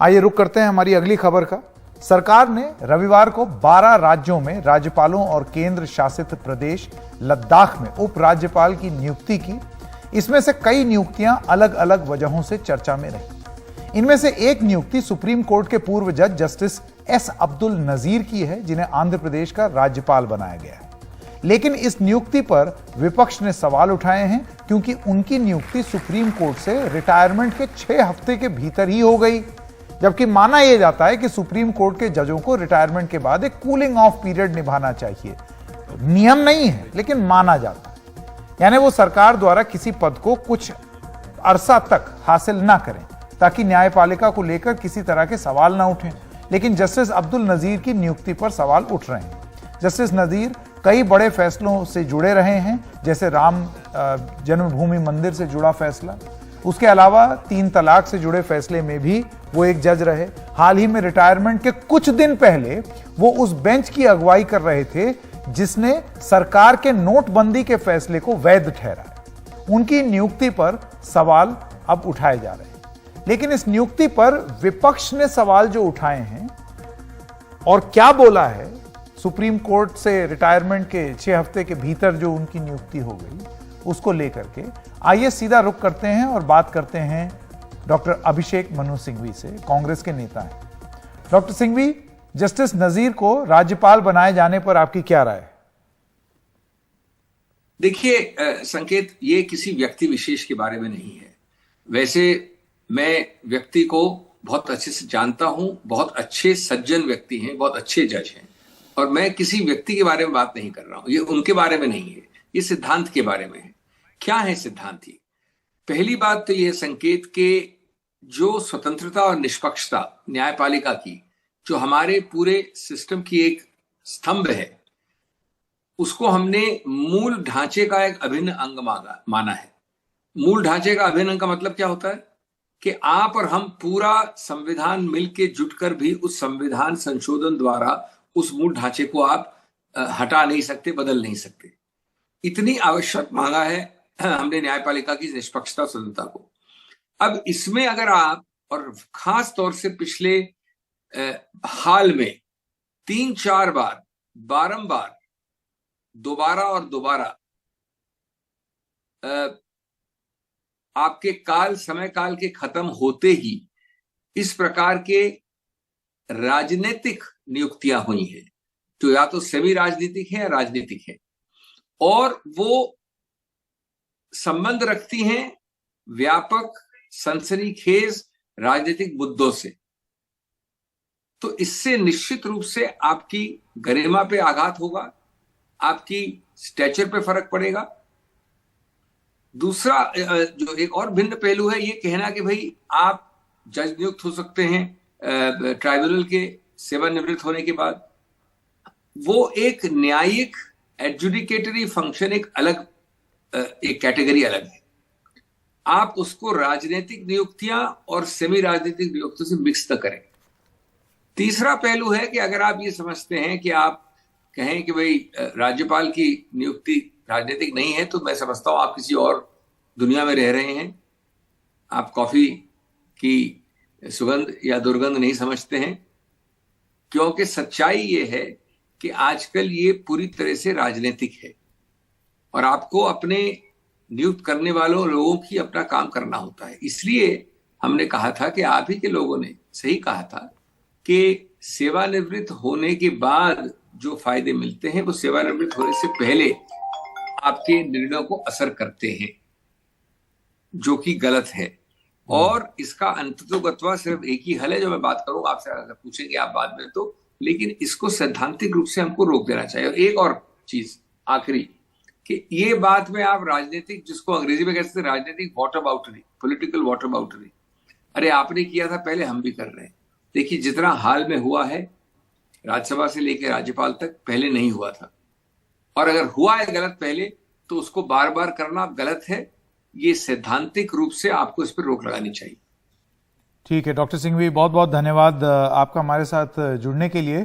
आइए रुक करते हैं हमारी अगली खबर का। सरकार ने रविवार को 12 राज्यों में राज्यपालों और केंद्र शासित प्रदेश लद्दाख में उपराज्यपाल की नियुक्ति की। इसमें से कई नियुक्तियां अलग अलग वजहों से चर्चा में रही। इनमें से एक नियुक्ति सुप्रीम कोर्ट के पूर्व जज जस्टिस एस अब्दुल नजीर की है, जिन्हें आंध्र प्रदेश का राज्यपाल बनाया गया है। लेकिन इस नियुक्ति पर विपक्ष ने सवाल उठाए हैं, क्योंकि उनकी नियुक्ति सुप्रीम कोर्ट से रिटायरमेंट के 6 हफ्ते के भीतर ही हो गई, जबकि माना यह जाता है कि सुप्रीम कोर्ट के जजों को रिटायरमेंट के बाद एक कूलिंग ऑफ पीरियड निभाना चाहिए। नियम नहीं है, लेकिन माना जाता है, यानी वो सरकार द्वारा किसी पद को कुछ अरसा तक हासिल ना करें, ताकि न्यायपालिका को लेकर किसी तरह के सवाल ना उठें। लेकिन जस्टिस अब्दुल नजीर की नियुक्ति पर सवाल उठ रहे हैं। जस्टिस नजीर कई बड़े फैसलों से जुड़े रहे हैं, जैसे राम जन्मभूमि मंदिर से जुड़ा फैसला। उसके अलावा 3 तलाक से जुड़े फैसले में भी वो एक जज रहे। हाल ही में रिटायरमेंट के कुछ दिन पहले वो उस बेंच की अगुवाई कर रहे थे जिसने सरकार के नोटबंदी के फैसले को वैध ठहराया। उनकी नियुक्ति पर सवाल अब उठाए जा रहे हैं। लेकिन इस नियुक्ति पर विपक्ष ने सवाल जो उठाए हैं और क्या बोला है, सुप्रीम कोर्ट से रिटायरमेंट के 6 हफ्ते के भीतर जो उनकी नियुक्ति हो गई, उसको लेकर के आइए सीधा रुख करते हैं और बात करते हैं डॉक्टर अभिषेक मनु सिंघवी से। कांग्रेस के नेता हैं। डॉक्टर सिंघवी, जस्टिस नजीर को राज्यपाल बनाए जाने पर आपकी क्या राय है? देखिए संकेत, ये किसी व्यक्ति विशेष के बारे में नहीं है। वैसे मैं व्यक्ति को बहुत अच्छे से जानता हूं, बहुत अच्छे सज्जन व्यक्ति हैं, बहुत अच्छे जज हैं, और मैं किसी व्यक्ति के बारे में बात नहीं कर रहा हूं। ये उनके बारे में नहीं है, ये सिद्धांत के बारे में है। क्या है सिद्धांत? ये पहली बात तो यह संकेत के जो स्वतंत्रता और निष्पक्षता न्यायपालिका की, जो हमारे पूरे सिस्टम की एक स्तंभ है, उसको हमने मूल ढांचे का एक अभिन्न अंग माना है। मूल ढांचे का अभिन्न अंग का मतलब क्या होता है कि आप और हम पूरा संविधान मिलके जुटकर भी उस संविधान संशोधन द्वारा उस मूल ढांचे को आप हटा नहीं सकते, बदल नहीं सकते। इतनी आवश्यक माना है हमने न्यायपालिका की निष्पक्षता स्वतंत्रता को। अब इसमें अगर आप, और खास तौर से पिछले हाल में 3-4 बार बारंबार दोबारा और दोबारा आपके समय काल के खत्म होते ही इस प्रकार के राजनीतिक नियुक्तियां हुई हैं, जो या तो सेमी राजनीतिक है या राजनीतिक है, और वो संबंध रखती हैं व्यापक सनसनीखेज राजनीतिक मुद्दों से। तो इससे निश्चित रूप से आपकी गरिमा पे आघात होगा, आपकी स्टैचर पे फर्क पड़ेगा। दूसरा जो एक और भिन्न पहलू है, ये कहना कि भाई आप जज नियुक्त हो सकते हैं ट्राइब्यूनल के सेवानिवृत्त होने के बाद, वो एक न्यायिक एडजुडिकेटरी फंक्शन एक अलग, एक कैटेगरी अलग है। आप उसको राजनीतिक नियुक्तियां और सेमी राजनीतिक नियुक्तियों से मिक्स न करें। तीसरा पहलू है कि अगर आप ये समझते हैं कि आप कहें कि भाई राज्यपाल की नियुक्ति राजनीतिक नहीं है, तो मैं समझता हूं आप किसी और दुनिया में रह रहे हैं। आप कॉफी की सुगंध या दुर्गंध नहीं समझते हैं, क्योंकि सच्चाई ये है कि आजकल ये पूरी तरह से राजनीतिक है, और आपको अपने नियुक्त करने वालों लोगों की अपना काम करना होता है। इसलिए हमने कहा था कि आप ही के लोगों ने सही कहा था कि सेवानिवृत्त होने के बाद जो फायदे मिलते हैं वो सेवानिवृत्त होने से पहले आपके निर्णयों को असर करते हैं, जो कि गलत है। और इसका अंततोगत्वा सिर्फ एक ही हल है, जो मैं बात करूंगा, आपसे अगर पूछेंगे आप बाद में तो, लेकिन इसको सैद्धांतिक रूप से हमको रोक देना चाहिए। और एक और चीज आखिरी, कि ये बात में आप राजनीतिक, जिसको अंग्रेजी में कहते हैं राजनीतिक वॉटरबाउटरी, पॉलिटिकल वॉटरबाउटरी, अरे आपने किया था पहले, हम भी कर रहे हैं। देखिए जितना हाल में हुआ है राज्यसभा से लेकर राज्यपाल तक, पहले नहीं हुआ था, और अगर हुआ है गलत पहले, तो उसको बार बार करना गलत है। ये सैद्धांतिक रूप से आपको इस पर रोक लगानी चाहिए। ठीक है डॉक्टर सिंघवी, बहुत बहुत धन्यवाद आपका हमारे साथ जुड़ने के लिए।